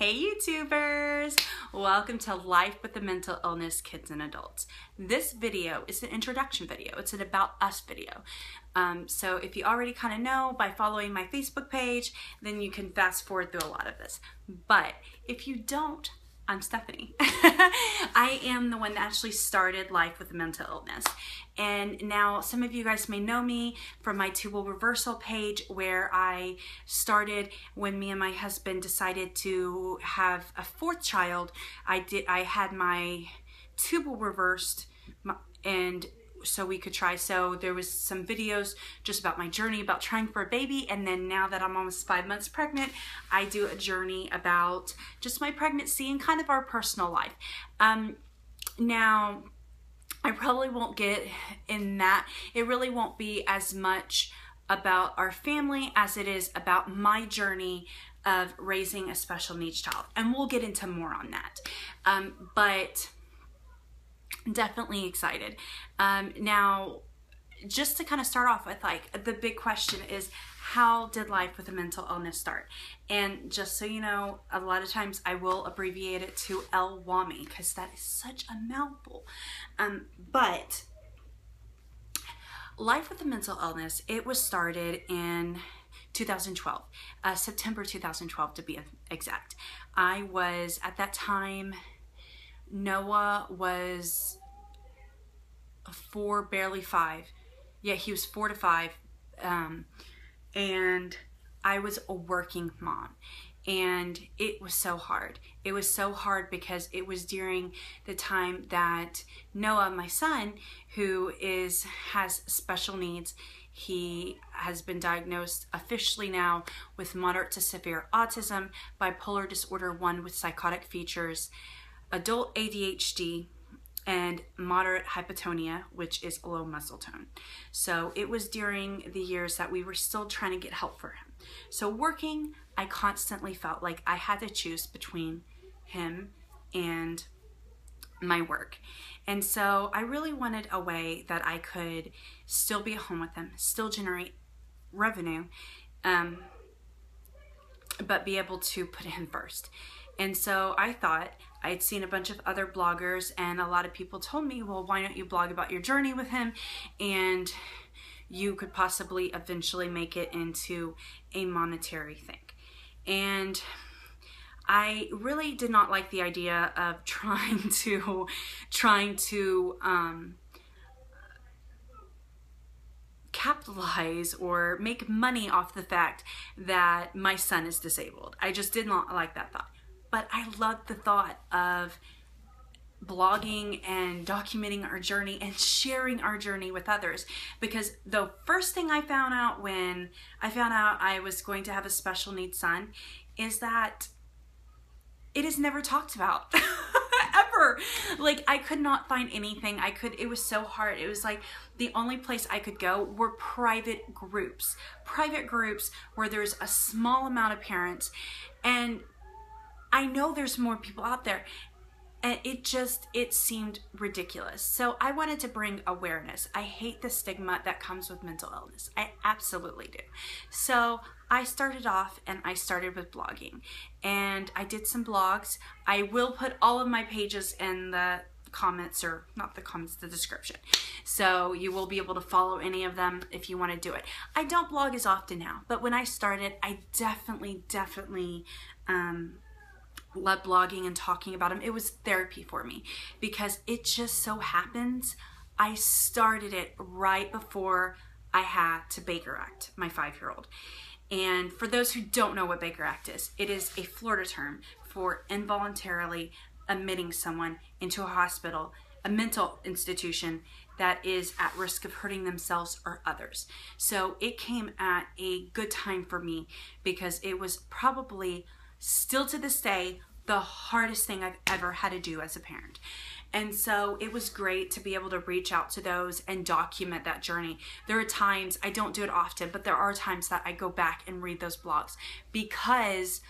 Hey YouTubers! Welcome to Life with a Mental Illness, Kids and Adults. This video is an introduction video. It's an about us video. So if you already kind of know by following my Facebook page, then you can fast forward through a lot of this. But if you don't, I'm Stephanie. I am the one that actually started Life with a Mental Illness. And now some of you guys may know me from my tubal reversal page, where I started when me and my husband decided to have a fourth child. I had my tubal reversed, and so we could try. So there was some videos just about my journey about trying for a baby, and then now that I'm almost 5 months pregnant, I do a journey about just my pregnancy and kind of our personal life. Now I probably won't get in that. It really won't be as much about our family as it is about my journey of raising a special needs child, and we'll get into more on that. But definitely excited. Now, just to kind of start off with, like, the big question is, how did Life with a Mental Illness start? And just so you know, a lot of times I will abbreviate it to LWAMI because that is such a mouthful. But Life with a Mental Illness, it was started in 2012, September 2012 to be exact. I was, at that time, Noah was 4, barely 5. Yeah, he was 4 to 5. And I was a working mom. And it was so hard. It was so hard because it was during the time that Noah, my son, who has special needs, he has been diagnosed officially now with moderate to severe autism, bipolar disorder 1 with psychotic features, adult ADHD, and moderate hypotonia, which is low muscle tone. So it was during the years that we were still trying to get help for him. So working, I constantly felt like I had to choose between him and my work. And so I really wanted a way that I could still be at home with him, still generate revenue, but be able to put him first. And so I thought, I'd seen a bunch of other bloggers, and a lot of people told me, well, why don't you blog about your journey with him, and you could possibly eventually make it into a monetary thing. And I really did not like the idea of trying to capitalize or make money off the fact that my son is disabled. I just did not like that thought. But I loved the thought of blogging and documenting our journey and sharing our journey with others. Because the first thing I found out when I found out I was going to have a special needs son is that it is never talked about. Ever. Like, I could not find anything. It was so hard. It was like the only place I could go were private groups where there's a small amount of parents. And I know there's more people out there, and it seemed ridiculous. So I wanted to bring awareness. I hate the stigma that comes with mental illness. I absolutely do. So I started off, and I started with blogging, and I did some blogs. I will put all of my pages in the comments, or not the comments, the description. So you will be able to follow any of them if you want to do it. I don't blog as often now, but when I started, I definitely loved blogging and talking about them. It was therapy for me, because it just so happens I started it right before I had to Baker Act my 5-year-old. And for those who don't know what Baker Act is, it is a Florida term for involuntarily admitting someone into a hospital, a mental institution that is at risk of hurting themselves or others. So it came at a good time for me, because it was probably still to this day the hardest thing I've ever had to do as a parent. And so it was great to be able to reach out to those and document that journey. There are times, I don't do it often, but there are times that I go back and read those blogs because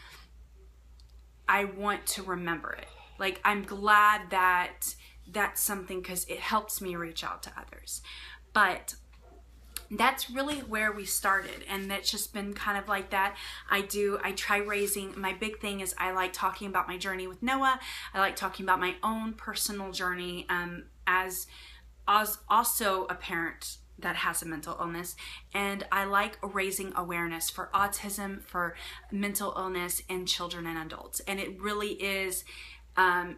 I want to remember it. Like, I'm glad that that's something, because it helps me reach out to others. But that's really where we started, and that's just been kind of like that. I try raising, my big thing is I like talking about my journey with Noah. I like talking about my own personal journey as also a parent that has a mental illness, and I like raising awareness for autism, for mental illness in children and adults. And it really is, I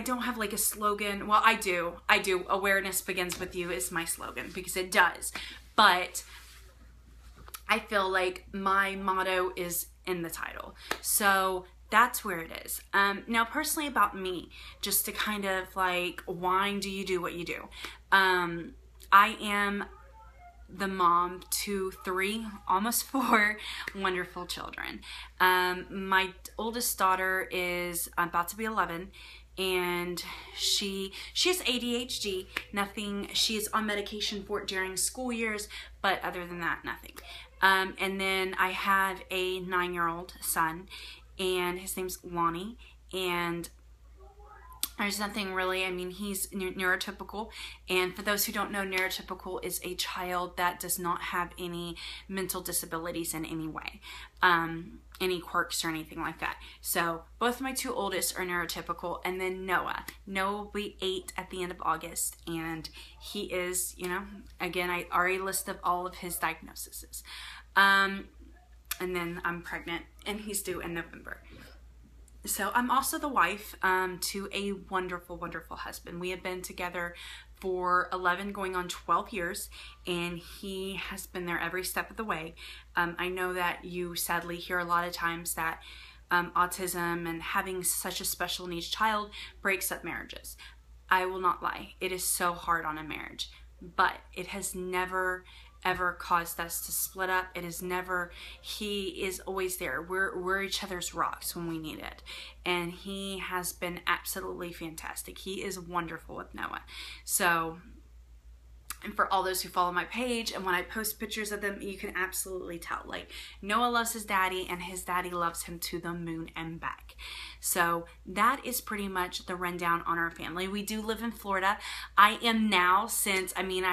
don't have like a slogan. Well, I do. Awareness begins with you is my slogan, because it does. But I feel like my motto is in the title. So that's where it is. Now, personally about me, just to kind of like, why do you do what you do? I am the mom to 3, almost 4 wonderful children. My oldest daughter is about to be 11, and she has ADHD. Nothing, she is on medication for it during school years, but other than that, nothing. And then I have a 9-year-old son, and his name's LWAMI, and there's nothing really, I mean, he's neurotypical, and for those who don't know, neurotypical is a child that does not have any mental disabilities in any way, any quirks or anything like that. So both my 2 oldest are neurotypical, and then Noah will be 8 at the end of August, and he is, you know, again, I already listed all of his diagnoses. And then I'm pregnant, and he's due in November. So I'm also the wife to a wonderful, wonderful husband. We have been together for 11 going on 12 years, and he has been there every step of the way. I know that you sadly hear a lot of times that autism and having such a special needs child breaks up marriages. I will not lie. It is so hard on a marriage, but it has never ever caused us to split up. It is never, he is always there. We're each other's rocks when we need it. And he has been absolutely fantastic. He is wonderful with Noah. So, and for all those who follow my page, and when I post pictures of them, you can absolutely tell. Like, Noah loves his daddy, and his daddy loves him to the moon and back. So that is pretty much the rundown on our family. We do live in Florida. I am now, since, I mean,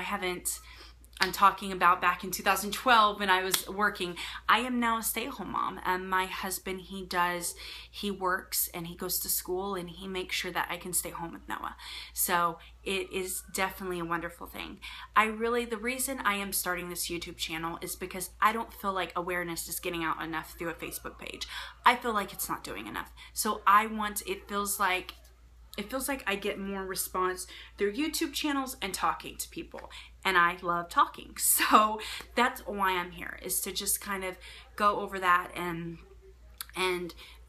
I'm talking about back in 2012 when I was working. I am now a stay-at-home mom. My husband, he works and he goes to school, and he makes sure that I can stay home with Noah. So it is definitely a wonderful thing. The reason I am starting this YouTube channel is because I don't feel like awareness is getting out enough through a Facebook page. I feel like it's not doing enough. So it feels like I get more response through YouTube channels and talking to people. And I love talking. So that's why I'm here, is to just kind of go over that and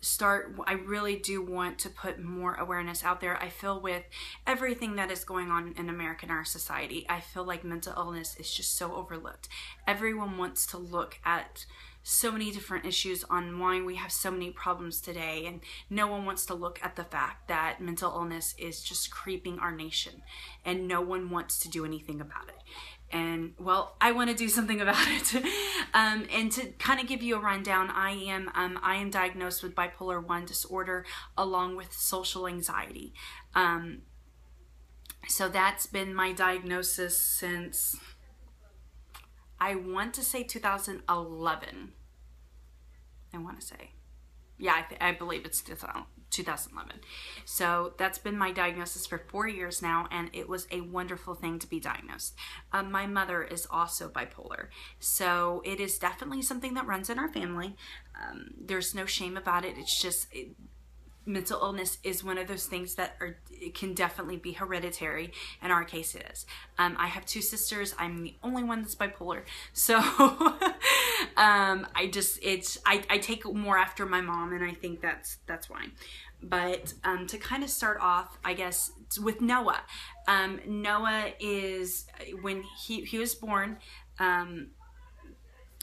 start. I really do want to put more awareness out there. I feel with everything that is going on in America and our society, I feel like mental illness is just so overlooked. Everyone wants to look at so many different issues on why we have so many problems today, and no one wants to look at the fact that mental illness is just creeping our nation, and no one wants to do anything about it. And well, I want to do something about it. And to kind of give you a rundown, I am diagnosed with bipolar 1 disorder along with social anxiety. So that's been my diagnosis since, I want to say 2011. I want to say, yeah, I believe it's 2011. So that's been my diagnosis for 4 years now, and it was a wonderful thing to be diagnosed. My mother is also bipolar, so it is definitely something that runs in our family. There's no shame about it. It's just, mental illness is one of those things that it can definitely be hereditary. In our case, it is. I have 2 sisters. I'm the only one that's bipolar. So I take more after my mom, and I think that's why. But to kind of start off, I guess, with Noah. Noah is, when he was born,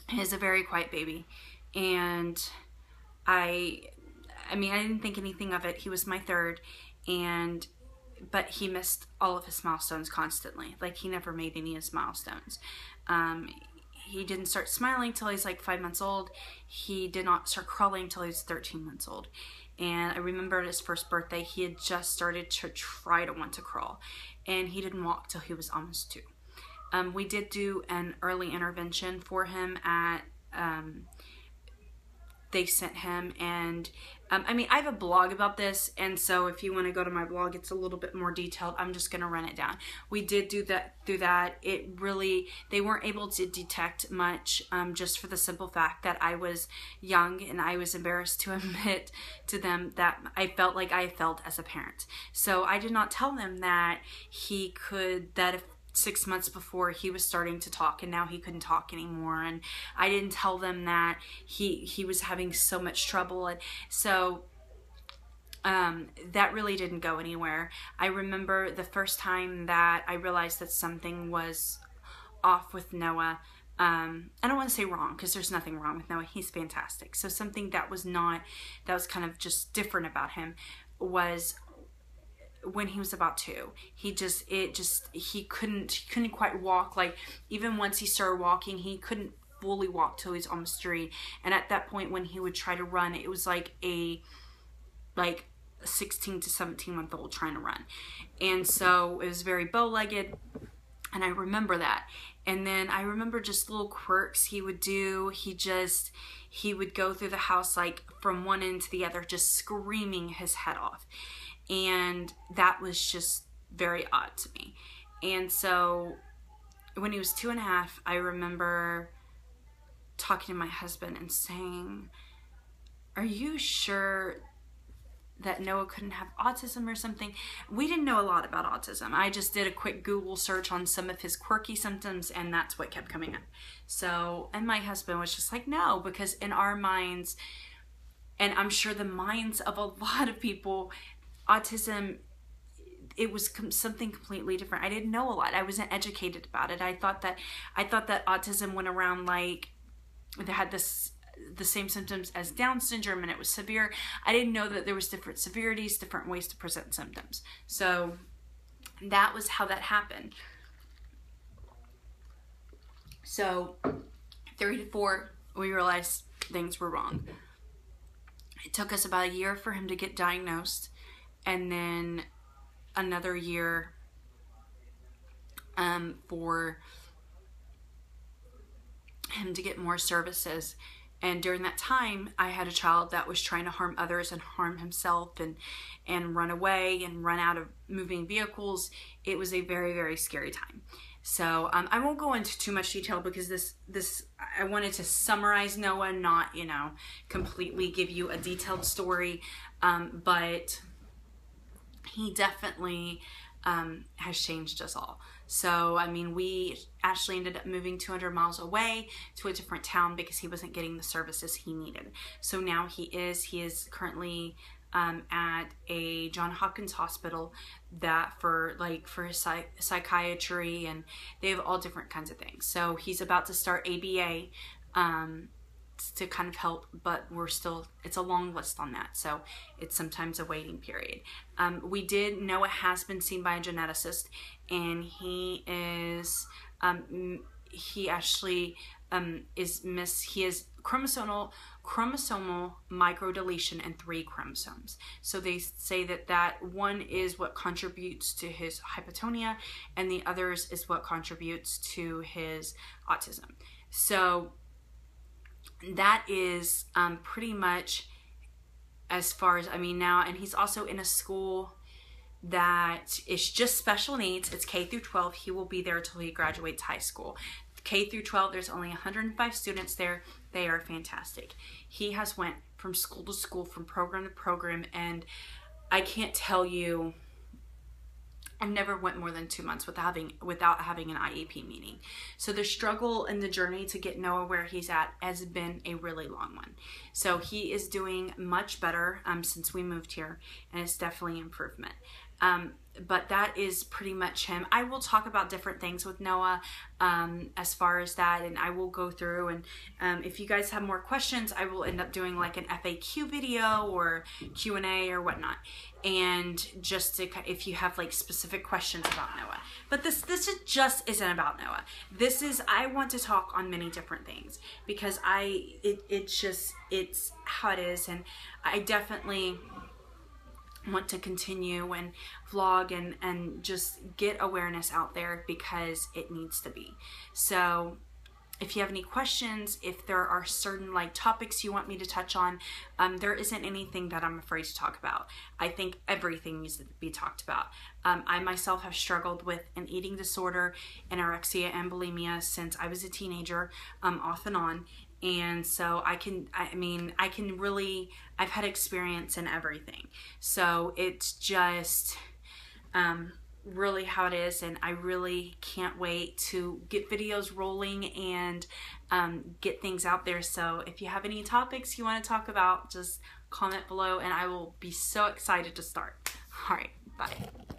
he's a very quiet baby, and I mean, I didn't think anything of it. He was my 3rd, but he missed all of his milestones constantly. Like, he never made any of his milestones. He didn't start smiling till he's like 5 months old. He did not start crawling till he was 13 months old. And I remember at his first birthday, he had just started to try to want to crawl, and he didn't walk till he was almost 2. We did do an early intervention for him at, they sent him, and I mean, I have a blog about this, and so if you want to go to my blog, it's a little bit more detailed. I'm just going to run it down. We did do that through that. It really, they weren't able to detect much, just for the simple fact that I was young and I was embarrassed to admit to them that I felt like I felt as a parent. So I did not tell them that he could, that if 6 months before he was starting to talk and now he couldn't talk anymore, and I didn't tell them that he was having so much trouble, and so that really didn't go anywhere. I remember the first time that I realized that something was off with Noah. I don't want to say wrong, because there's nothing wrong with Noah. He's fantastic. So something that was kind of just different about him was when he was about 2. He couldn't quite walk. Like, even once he started walking, he couldn't fully walk till he was almost 3. And at that point, when he would try to run, it was like a 16 to 17 month old trying to run. And so it was very bow-legged, and I remember that. And then I remember just little quirks he would do. He would go through the house, like, from one end to the other, just screaming his head off. And that was just very odd to me. And so when he was 2.5, I remember talking to my husband and saying, "Are you sure that Noah couldn't have autism or something?" We didn't know a lot about autism. I just did a quick Google search on some of his quirky symptoms, and that's what kept coming up. So, and my husband was just like, no, because in our minds, and I'm sure the minds of a lot of people, autism, it was something completely different. I didn't know a lot. I wasn't educated about it. I thought that autism went around like they had the same symptoms as Down syndrome, and it was severe. I didn't know that there was different severities, different ways to present symptoms. So that was how that happened. So 3 to 4, we realized things were wrong. It took us about a year for him to get diagnosed, and then another year for him to get more services. And during that time, I had a child that was trying to harm others and harm himself, and run away and run out of moving vehicles. It was a very, very scary time. So I won't go into too much detail, because this I wanted to summarize Noah, not, completely give you a detailed story, but he definitely has changed us all. So, I mean, we actually ended up moving 200 miles away to a different town because he wasn't getting the services he needed. So now he is currently at a Johns Hopkins hospital that for psychiatry, and they have all different kinds of things. So he's about to start ABA to kind of help, but it's a long list on that. So it's sometimes a waiting period. Noah has been seen by a geneticist, and he is, he actually he has chromosomal microdeletion in 3 chromosomes. So they say that one is what contributes to his hypotonia, and the others is what contributes to his autism. So that is pretty much as far as, now, and he's also in a school that is just special needs. It's K through 12. He will be there till he graduates high school. K through 12, there's only 105 students there. They are fantastic. He has went from school to school, from program to program, and I can't tell you, I've never went more than 2 months without having an IEP meeting. So the struggle and the journey to get Noah where he's at has been a really long one. So he is doing much better since we moved here, and it's definitely improvement. But that is pretty much him. I will talk about different things with Noah as far as that, and I will go through, and if you guys have more questions, I will end up doing like an FAQ video or Q&A or whatnot, and just to, if you have like specific questions about Noah. But this just isn't about Noah. I want to talk on many different things, because it's how it is, and I definitely want to continue and vlog and just get awareness out there because it needs to be. So if you have any questions, if there are certain like topics you want me to touch on, there isn't anything that I'm afraid to talk about. I think everything needs to be talked about. I myself have struggled with an eating disorder, anorexia and bulimia since I was a teenager, off and on. And so I've had experience in everything. So it's just, really how it is, and I really can't wait to get videos rolling and get things out there. So if you have any topics you want to talk about, just comment below and I will be so excited to start. All right, bye.